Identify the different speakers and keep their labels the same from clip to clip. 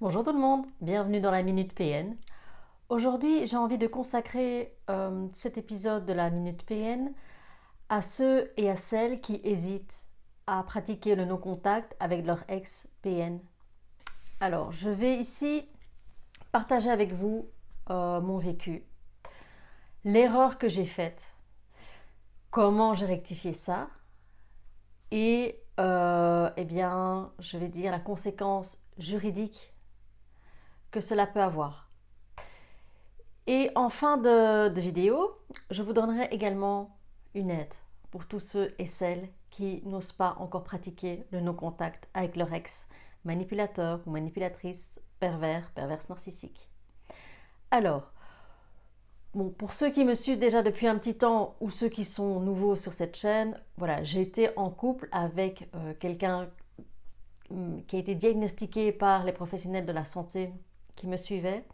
Speaker 1: Bonjour tout le monde, bienvenue dans la Minute PN. Aujourd'hui, j'ai envie de consacrer cet épisode de la Minute PN à ceux et à celles qui hésitent à pratiquer le non-contact avec leur ex-PN. Alors, je vais ici partager avec vous mon vécu, l'erreur que j'ai faite, comment j'ai rectifié ça et eh bien, je vais dire la conséquence juridique que cela peut avoir. Et en fin de vidéo, je vous donnerai également une aide pour tous ceux et celles qui n'osent pas encore pratiquer le non-contact avec leur ex, manipulateur ou manipulatrice, perverse narcissique. Alors, bon, pour ceux qui me suivent déjà depuis un petit temps ou ceux qui sont nouveaux sur cette chaîne, voilà, j'ai été en couple avec quelqu'un qui a été diagnostiqué par les professionnels de la santé qui me suivaient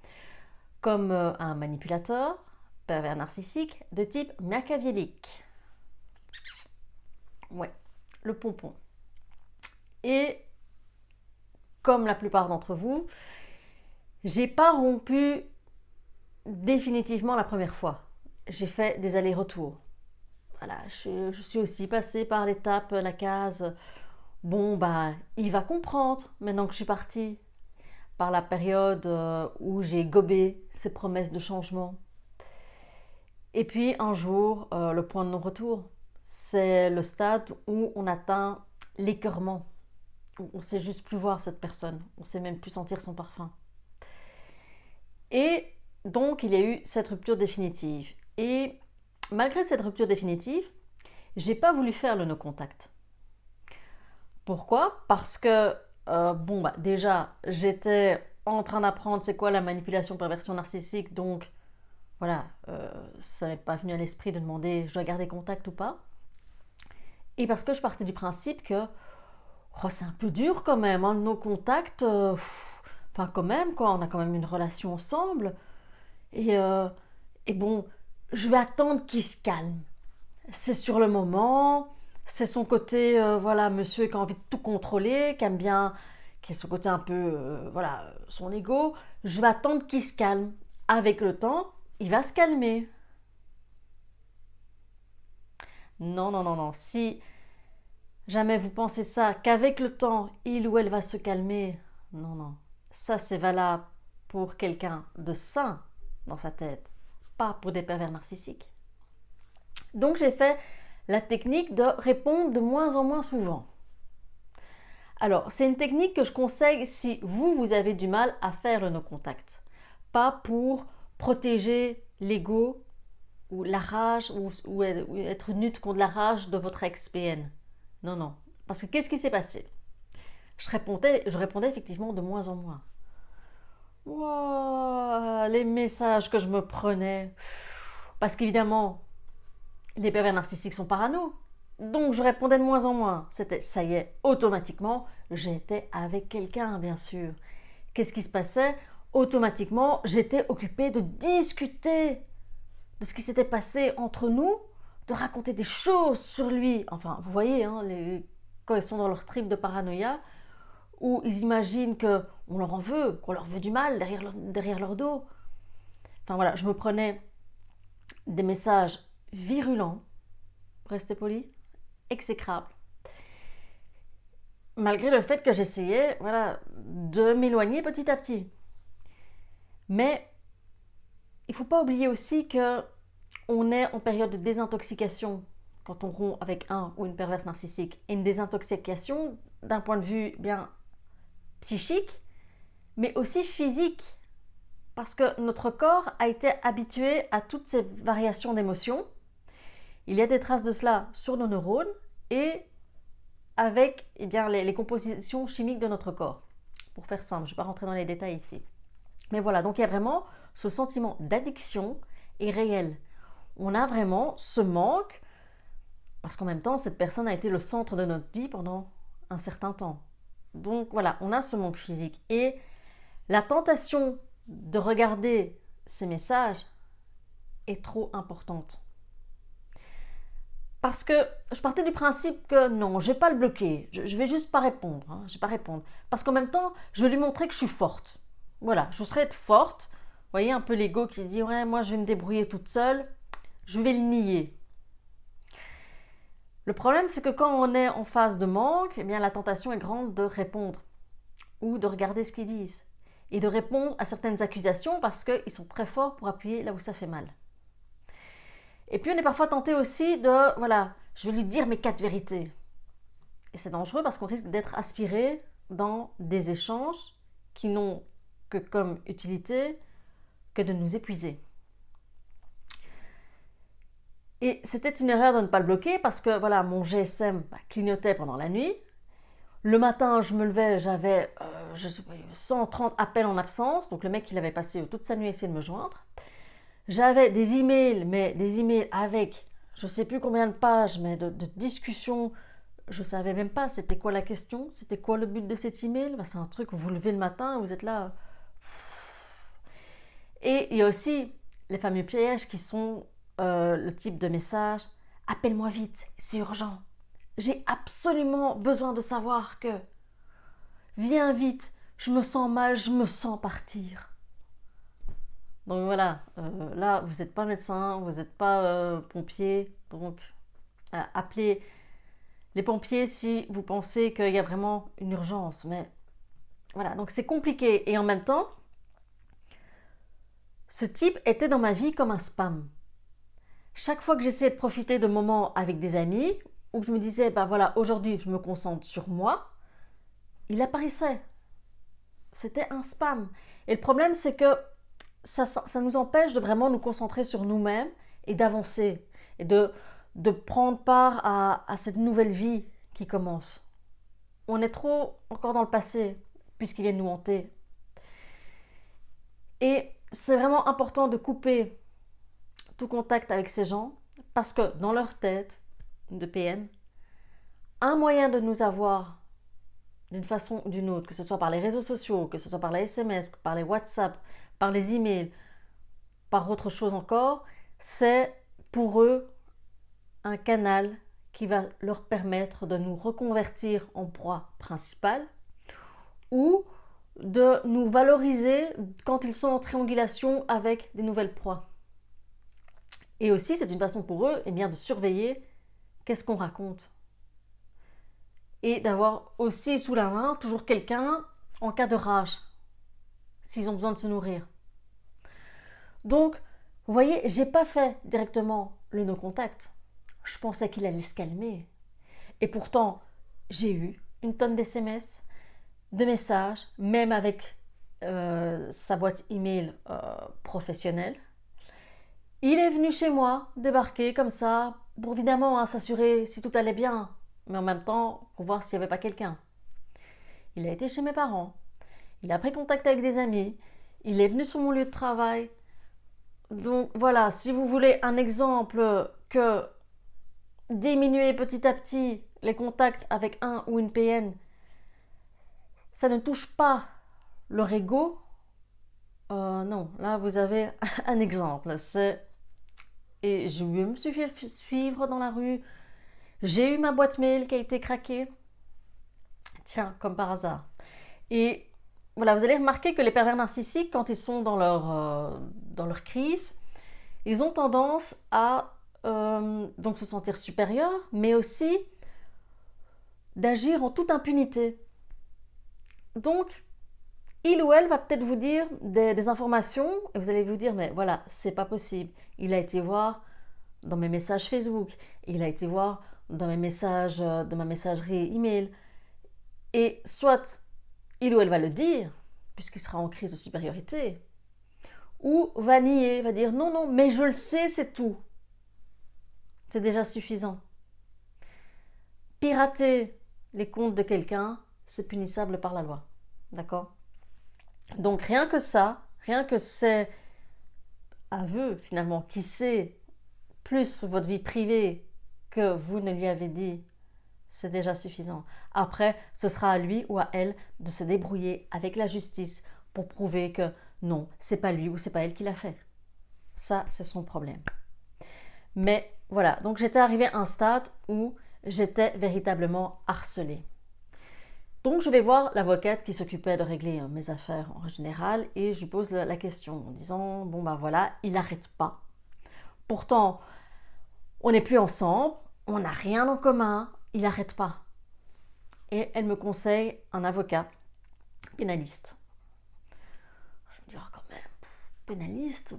Speaker 1: comme un manipulateur, pervers narcissique de type machiavélique. Ouais, le pompon. Et comme la plupart d'entre vous, j'ai pas rompu définitivement la première fois. J'ai fait des allers-retours. Voilà, je suis aussi passée par l'étape, la case. Bon, bah, il va comprendre maintenant que je suis partie. Par la période où j'ai gobé ses promesses de changement. Et puis un jour, le point de non-retour, c'est le stade où on atteint l'écœurement. On ne sait juste plus voir cette personne, on ne sait même plus sentir son parfum. Et donc il y a eu cette rupture définitive. Et malgré cette rupture définitive, j'ai pas voulu faire le no-contact. Pourquoi? Parce que, bon, bah, déjà, j'étais en train d'apprendre c'est quoi la manipulation perversion narcissique, donc voilà, ça m'est pas venu à l'esprit de demander je dois garder contact ou pas. Et parce que je partais du principe que c'est un peu dur quand même, hein, le no-contact, enfin quand même, quoi, on a quand même une relation ensemble. Et, euh, et bon, je vais attendre qu'il se calme. C'est sur le moment, c'est son côté, voilà, monsieur qui a envie de tout contrôler, qui aime bien, qui a son côté un peu, voilà, son ego. Je vais attendre qu'il se calme. Avec le temps, il va se calmer. Non, non, non, non. Si jamais vous pensez ça, qu'avec le temps, il ou elle va se calmer, non, non. Ça, c'est valable pour quelqu'un de sain dans sa tête, pas pour des pervers narcissiques. Donc, j'ai fait la technique de répondre de moins en moins souvent. Alors, c'est une technique que je conseille si vous avez du mal à faire le no-contact. Pas pour protéger l'ego ou la rage ou être neutre contre la rage de votre ex-PN. Non, non. Parce que qu'est-ce qui s'est passé? Je répondais effectivement de moins en moins. Wow, les messages que je me prenais. Parce qu'évidemment, les pervers narcissiques sont parano. Donc je répondais de moins en moins. C'était, ça y est, automatiquement, j'étais avec quelqu'un, bien sûr. Qu'est-ce qui se passait? Automatiquement, j'étais occupée de discuter de ce qui s'était passé entre nous, de raconter des choses sur lui. Enfin, vous voyez, hein, quand ils sont dans leur trip de paranoïa, où ils imaginent qu'on leur en veut, qu'on leur veut du mal derrière leur dos. Enfin voilà, je me prenais des messages virulents, restez poli, exécrables, malgré le fait que j'essayais, voilà, de m'éloigner petit à petit. Mais il ne faut pas oublier aussi que on est en période de désintoxication quand on rompt avec un ou une perverse narcissique. Et une désintoxication d'un point de vue bien psychique, mais aussi physique. Parce que notre corps a été habitué à toutes ces variations d'émotions. Il y a des traces de cela sur nos neurones et avec les compositions chimiques de notre corps. Pour faire simple, je ne vais pas rentrer dans les détails ici. Mais voilà, donc il y a vraiment ce sentiment d'addiction est réel. On a vraiment ce manque, parce qu'en même temps, cette personne a été le centre de notre vie pendant un certain temps. Donc voilà, on a ce manque physique. Et la tentation de regarder ces messages est trop importante. Parce que je partais du principe que non, je vais pas le bloquer, je vais juste pas répondre, hein, je vais pas répondre. Parce qu'en même temps, je vais lui montrer que je suis forte. Voilà, je serai être forte. Vous voyez un peu l'ego qui dit ouais, moi je vais me débrouiller toute seule. Je vais le nier. Le problème, c'est que quand on est en phase de manque, eh bien la tentation est grande de répondre ou de regarder ce qu'ils disent et de répondre à certaines accusations parce qu'ils sont très forts pour appuyer là où ça fait mal. Et puis on est parfois tenté aussi de, voilà, je vais lui dire mes 4 vérités. Et c'est dangereux parce qu'on risque d'être aspiré dans des échanges qui n'ont que comme utilité que de nous épuiser. Et c'était une erreur de ne pas le bloquer parce que voilà, mon GSM clignotait pendant la nuit. Le matin, je me levais, j'avais 130 appels en absence. Donc le mec, il avait passé toute sa nuit à essayer de me joindre. J'avais des emails, mais des emails avec je ne sais plus combien de pages, mais de discussions. Je ne savais même pas c'était quoi la question, c'était quoi le but de cet email. C'est un truc où vous levez le matin, vous êtes là. Et il y a aussi les fameux pièges qui sont le type de message appelle-moi vite, c'est urgent. J'ai absolument besoin de savoir que. Viens vite, je me sens mal, je me sens partir. Donc voilà, là vous n'êtes pas médecin, vous n'êtes pas pompier, donc appelez les pompiers si vous pensez qu'il y a vraiment une urgence. Mais voilà, donc c'est compliqué. Et en même temps, ce type était dans ma vie comme un spam. Chaque fois que j'essayais de profiter de moments avec des amis, où je me disais, bah voilà, aujourd'hui je me concentre sur moi, il apparaissait. C'était un spam. Et le problème, c'est que ça nous empêche de vraiment nous concentrer sur nous-mêmes et d'avancer. Et de prendre part à cette nouvelle vie qui commence. On est trop encore dans le passé, puisqu'il vient de nous hanter. Et c'est vraiment important de couper tout contact avec ces gens, parce que dans leur tête de PN, un moyen de nous avoir d'une façon ou d'une autre, que ce soit par les réseaux sociaux, que ce soit par les SMS, par les WhatsApp, par les emails, par autre chose encore, c'est pour eux un canal qui va leur permettre de nous reconvertir en proie principale ou de nous valoriser quand ils sont en triangulation avec des nouvelles proies. Et aussi, c'est une façon pour eux de surveiller qu'est-ce qu'on raconte. Et d'avoir aussi sous la main toujours quelqu'un en cas de rage, s'ils ont besoin de se nourrir. Donc, vous voyez, j'ai pas fait directement le no-contact. Je pensais qu'il allait se calmer. Et pourtant, j'ai eu une tonne d'SMS, de messages, même avec sa boîte email professionnelle. Il est venu chez moi, débarquer comme ça, pour évidemment s'assurer si tout allait bien, mais en même temps pour voir s'il n'y avait pas quelqu'un. Il a été chez mes parents, il a pris contact avec des amis, il est venu sur mon lieu de travail. Donc voilà, si vous voulez un exemple que diminuer petit à petit les contacts avec un ou une PN, ça ne touche pas leur ego, non, là vous avez un exemple. Et je me suis fait suivre dans la rue, j'ai eu ma boîte mail qui a été craquée, comme par hasard. Et voilà, vous allez remarquer que les pervers narcissiques, quand ils sont dans leur crise, ils ont tendance à donc se sentir supérieurs, mais aussi d'agir en toute impunité. Donc, il ou elle va peut-être vous dire des informations et vous allez vous dire, mais voilà, c'est pas possible. Il a été voir dans mes messages Facebook, il a été voir dans mes messages, de ma messagerie email. Et soit il ou elle va le dire, puisqu'il sera en crise de supériorité, ou va nier, va dire non, non, mais je le sais, c'est tout. C'est déjà suffisant. Pirater les comptes de quelqu'un, c'est punissable par la loi. D'accord ? Donc rien que ça, rien que c'est aveu finalement, qui sait plus votre vie privée que vous ne lui avez dit, c'est déjà suffisant. Après, ce sera à lui ou à elle de se débrouiller avec la justice pour prouver que non, c'est pas lui ou c'est pas elle qui l'a fait. Ça, c'est son problème. Mais Voilà, donc j'étais arrivée à un stade où j'étais véritablement harcelée. Donc je vais voir l'avocate qui s'occupait de régler mes affaires en général et je lui pose la question en disant, bon ben voilà, il n'arrête pas. Pourtant, on n'est plus ensemble, on n'a rien en commun, il n'arrête pas. Et elle me conseille un avocat pénaliste. Je me dis, oh, quand même, pénaliste,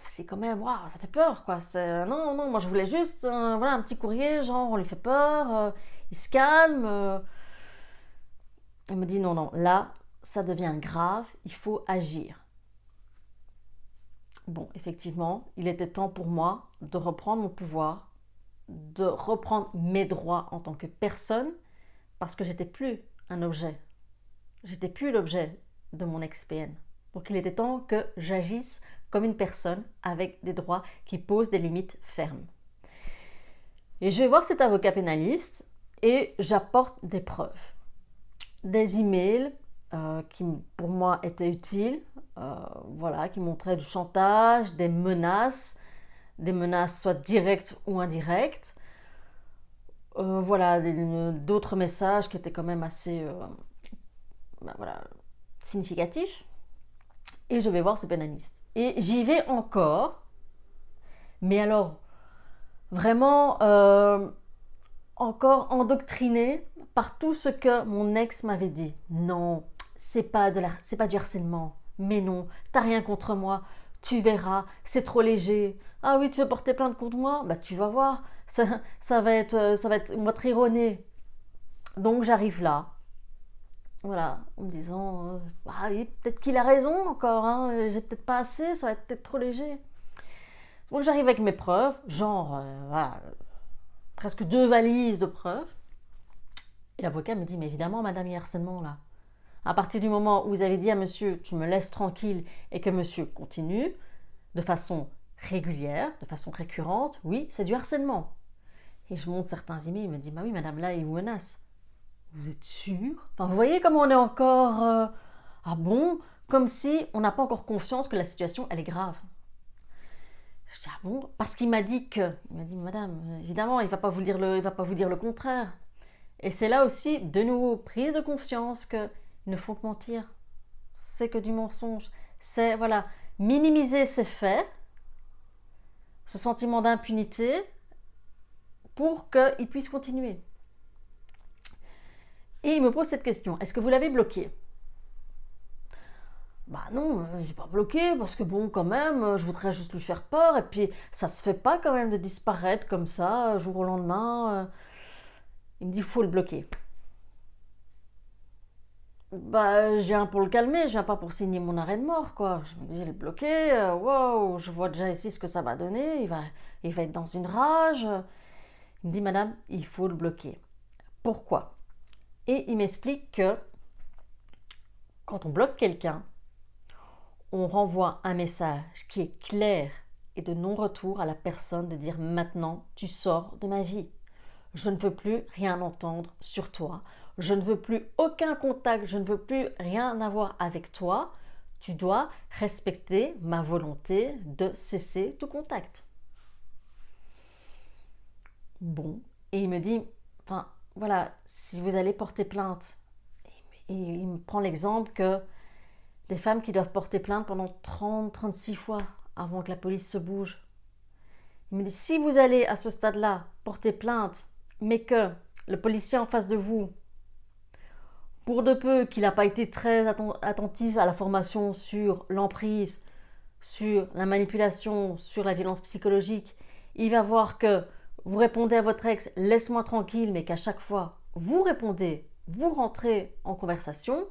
Speaker 1: c'est quand même, waouh, ça fait peur, quoi. Non, non, moi je voulais juste voilà, un petit courrier, genre on lui fait peur, il se calme. Elle me dit, non, non, là, ça devient grave, il faut agir. Bon, effectivement, il était temps pour moi de reprendre mon pouvoir, de reprendre mes droits en tant que personne, parce que j'étais plus un objet. J'étais plus l'objet de mon ex-PN. Donc il était temps que j'agisse comme une personne avec des droits qui posent des limites fermes. Et je vais voir cet avocat pénaliste et j'apporte des preuves. Des emails qui pour moi étaient utiles, voilà, qui montraient du chantage, des menaces soit directes ou indirectes. Voilà, d'autres messages qui étaient quand même assez voilà, significatifs. Et je vais voir ce pénaliste. Et j'y vais encore, mais alors vraiment encore endoctrinée par tout ce que mon ex m'avait dit. Non, c'est pas du harcèlement. Mais non, t'as rien contre moi. Tu verras, c'est trop léger. Ah oui, tu veux porter plainte contre moi? Bah tu vas voir, ça va être votre ironie. Donc j'arrive là, voilà, en me disant, ah oui, peut-être qu'il a raison encore, hein, j'ai peut-être pas assez, ça va être peut-être trop léger. Donc j'arrive avec mes preuves, genre, voilà, presque 2 valises de preuves. Et l'avocat me dit, mais évidemment, madame, il y a harcèlement là. À partir du moment où vous avez dit à monsieur, tu me laisses tranquille, et que monsieur continue, de façon régulière, de façon récurrente, oui, c'est du harcèlement. Et je montre certains emails, il me dit, bah oui, madame, là, il vous menace. Vous êtes sûr? Enfin, vous voyez comment on est encore... ah bon? Comme si on n'a pas encore conscience que la situation, elle est grave. Je dis, ah bon? Parce qu'il m'a dit que... Il m'a dit, madame, évidemment, il ne va pas vous dire le contraire. Et c'est là aussi, de nouveau, prise de conscience qu'il ne faut que mentir. C'est que du mensonge. C'est, voilà, minimiser ses faits, ce sentiment d'impunité, pour qu'il puisse continuer. Et il me pose cette question, est-ce que vous l'avez bloqué? Bah non, j'ai pas bloqué parce que bon, quand même, je voudrais juste lui faire peur et puis ça se fait pas quand même de disparaître comme ça, jour au lendemain. Il me dit, il faut le bloquer. Bah, je viens pour le calmer, je viens pas pour signer mon arrêt de mort, quoi. Je me dis, le bloquer, wow, je vois déjà ici ce que ça va donner, il va être dans une rage. Il me dit, madame, il faut le bloquer. Pourquoi? Et il m'explique que quand on bloque quelqu'un, on renvoie un message qui est clair et de non-retour à la personne de dire maintenant tu sors de ma vie. Je ne veux plus rien entendre sur toi. Je ne veux plus aucun contact. Je ne veux plus rien avoir avec toi. Tu dois respecter ma volonté de cesser tout contact. Bon. Et il me dit, enfin voilà, si vous allez porter plainte, et il me prend l'exemple que des femmes qui doivent porter plainte pendant 30-36 fois avant que la police se bouge. Il me dit, si vous allez à ce stade-là porter plainte, mais que le policier en face de vous, pour de peu qu'il n'a pas été très attentif à la formation sur l'emprise, sur la manipulation, sur la violence psychologique, il va voir que vous répondez à votre ex, laisse-moi tranquille, mais qu'à chaque fois, vous répondez, vous rentrez en conversation.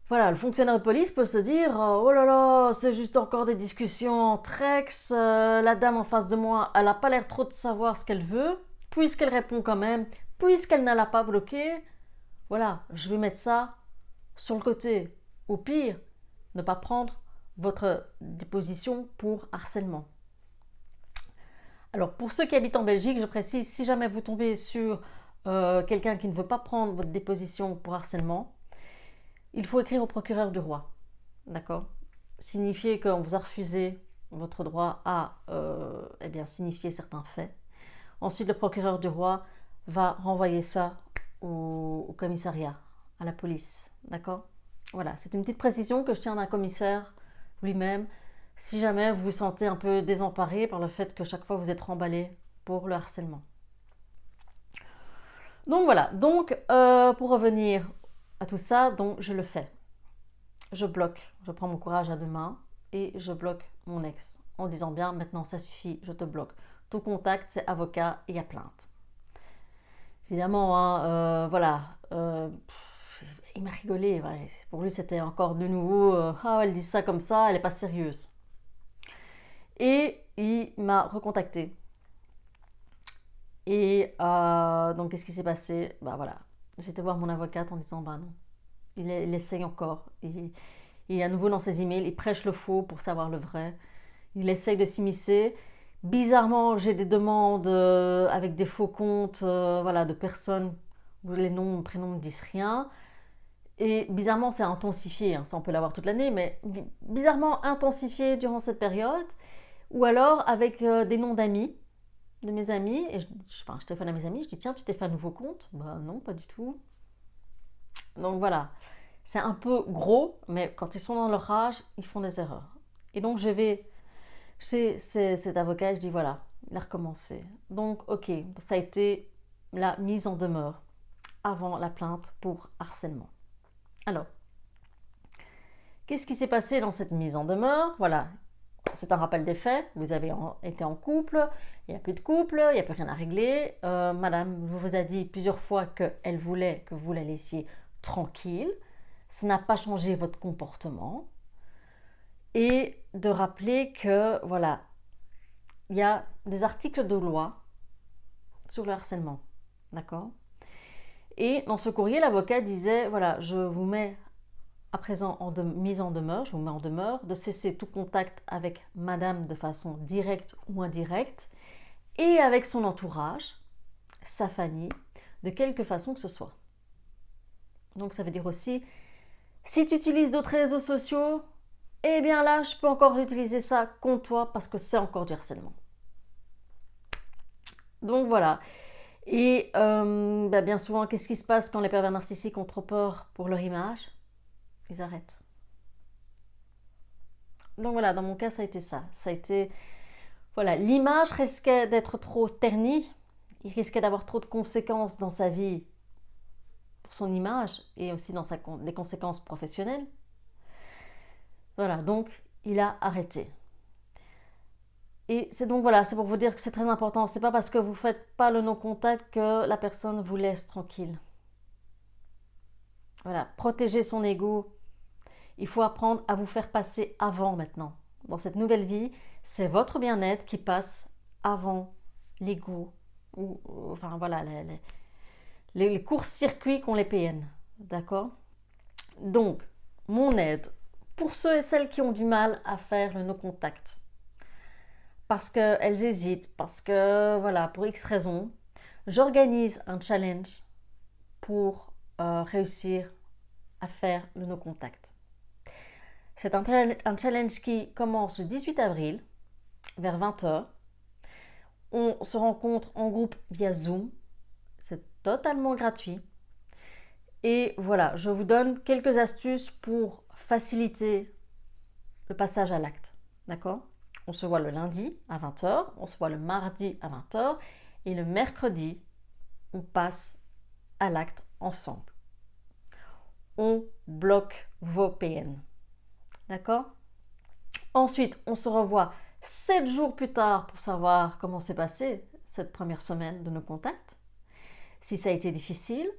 Speaker 1: Voilà, le fonctionnaire de police peut se dire, oh là là, c'est juste encore des discussions entre ex, la dame en face de moi, elle n'a pas l'air trop de savoir ce qu'elle veut, puisqu'elle répond quand même, puisqu'elle ne l'a pas bloqué, voilà, je vais mettre ça sur le côté. Au pire, ne pas prendre votre déposition pour harcèlement. Alors pour ceux qui habitent en Belgique, je précise, si jamais vous tombez sur quelqu'un qui ne veut pas prendre votre déposition pour harcèlement, il faut écrire au procureur du roi, d'accord? Signifier qu'on vous a refusé votre droit à eh bien, signifier certains faits. Ensuite, le procureur du roi va renvoyer ça au commissariat, à la police. D'accord? Voilà, c'est une petite précision que je tiens d'un commissaire lui-même. Si jamais vous vous sentez un peu désemparé par le fait que chaque fois vous êtes remballé pour le harcèlement. Donc voilà, donc pour revenir à tout ça, donc je le fais. Je bloque, je prends mon courage à deux mains et je bloque mon ex en disant bien maintenant ça suffit, je te bloque. Tout contact c'est avocat et il y a plainte. Évidemment, hein, voilà, il m'a rigolé, ouais. Pour lui c'était encore de nouveau, ah elle dit ça comme ça, elle est pas sérieuse. Et il m'a recontacté. Et donc qu'est-ce qui s'est passé? Bah voilà, j'ai été voir mon avocate en disant bah non, il essaye encore. Il est à nouveau dans ses emails, il prêche le faux pour savoir le vrai. Il essaye de s'immiscer. Bizarrement, j'ai des demandes avec des faux comptes voilà, de personnes où les noms, prénoms ne disent rien. Et bizarrement, c'est intensifié. Hein. Ça, on peut l'avoir toute l'année, mais bizarrement intensifié durant cette période. Ou alors avec des noms d'amis, de mes amis. Et je téléphone à mes amis, je dis tiens, tu t'es fait un nouveau compte? Bah non, pas du tout. Donc voilà. C'est un peu gros, mais quand ils sont dans leur rage, ils font des erreurs. Et donc je vais chez cet avocat, je dis voilà, il a recommencé. Donc ok, ça a été la mise en demeure avant la plainte pour harcèlement. Alors, qu'est-ce qui s'est passé dans cette mise en demeure? Voilà, c'est un rappel des faits, vous avez été en couple, il n'y a plus de couple, il n'y a plus rien à régler. Madame vous a dit plusieurs fois qu'elle voulait que vous la laissiez tranquille. Ça n'a pas changé votre comportement. Et de rappeler que, voilà, il y a des articles de loi sur le harcèlement. D'accord? Et dans ce courrier, l'avocat disait, voilà, je vous mets à présent mise en demeure, je vous mets en demeure de cesser tout contact avec madame de façon directe ou indirecte et avec son entourage, sa famille, de quelque façon que ce soit. Donc ça veut dire aussi, si tu utilises d'autres réseaux sociaux, eh bien là, je peux encore utiliser ça contre toi parce que c'est encore du harcèlement. Donc voilà. Et bien souvent, qu'est-ce qui se passe quand les pervers narcissiques ont trop peur pour leur image? Ils arrêtent. Donc voilà, dans mon cas, ça a été ça. Ça a été, voilà, l'image risquait d'être trop ternie. Il risquait d'avoir trop de conséquences dans sa vie pour son image et aussi dans des conséquences professionnelles. Voilà, donc il a arrêté. Et c'est donc voilà, c'est pour vous dire que c'est très important. C'est pas parce que vous faites pas le non-contact que la personne vous laisse tranquille. Voilà, protéger son ego. Il faut apprendre à vous faire passer avant maintenant. Dans cette nouvelle vie, c'est votre bien-être qui passe avant l'ego. Ou enfin voilà, les courts-circuits qu'ont les PN. D'accord? Donc, mon aide pour ceux et celles qui ont du mal à faire le no-contact. Parce qu'elles hésitent, parce que, voilà, pour X raisons, j'organise un challenge pour réussir à faire le no-contact. C'est un challenge qui commence le 18 avril, vers 20h. On se rencontre en groupe via Zoom. C'est totalement gratuit. Et voilà, je vous donne quelques astuces pour faciliter le passage à l'acte. D'accord? On se voit le lundi à 20h, on se voit le mardi à 20h et le mercredi, on passe à l'acte ensemble. On bloque vos PN. D'accord? Ensuite, on se revoit 7 jours plus tard pour savoir comment s'est passée cette première semaine de nos contacts. Si ça a été difficile,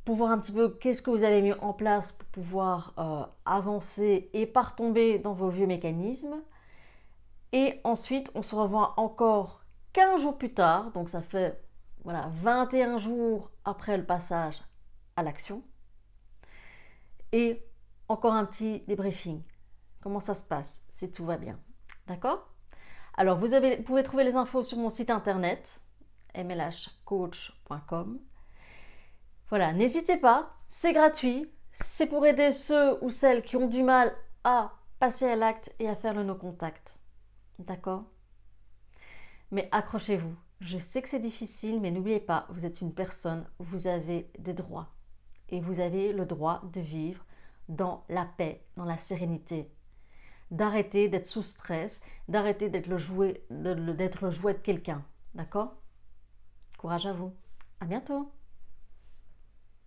Speaker 1: pour voir un petit peu qu'est-ce que vous avez mis en place pour pouvoir avancer et pas retomber dans vos vieux mécanismes. Et ensuite, on se revoit encore 15 jours plus tard, donc ça fait voilà, 21 jours après le passage à l'action. Et encore un petit débriefing. Comment ça se passe, si tout va bien. D'accord? Alors, vous pouvez trouver les infos sur mon site internet, mlhcoach.com. Voilà, n'hésitez pas, c'est gratuit, c'est pour aider ceux ou celles qui ont du mal à passer à l'acte et à faire le no-contact. D'accord? Mais accrochez-vous. Je sais que c'est difficile, mais n'oubliez pas, vous êtes une personne, vous avez des droits. Et vous avez le droit de vivre dans la paix, dans la sérénité. D'arrêter d'être sous stress, d'arrêter d'être d'être le jouet de quelqu'un. D'accord? Courage à vous. À bientôt.